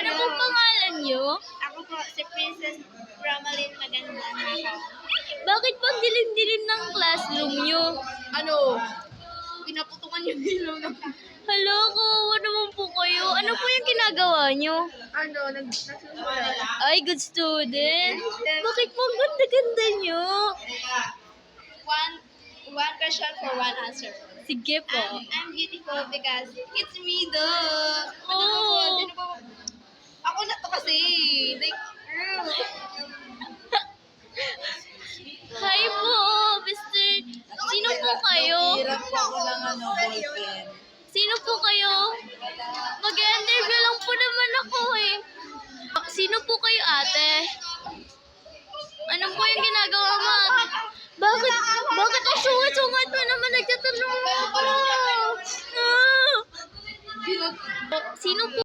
Ano pong pangalan niyo? Ako po, si Princess Romalyn Maganda Hakaw. Bakit pang dilim-dilim ng classroom niyo? Pinaputukan yung ilaw ng... Hala, kawawa naman po kayo. Ano po yung ginagawa niyo? Nagsusulat. Ay, good student. Bakit po ang ganda-ganda niyo? One question for one answer. Sige po. I'm beautiful because it's me, though. Oh. Sino po? Ako na to kasi. Like, Hi po, Mr. Sino po kayo? Hirap po ako ng ballpen. Sino po kayo? Mag-interview lang po naman ako eh. Sino po kayo, ate? Ano po yung ginagawa mo? Bakit ang sungat-sungat mo naman? Nagtatanong ako. Ah! Sino po?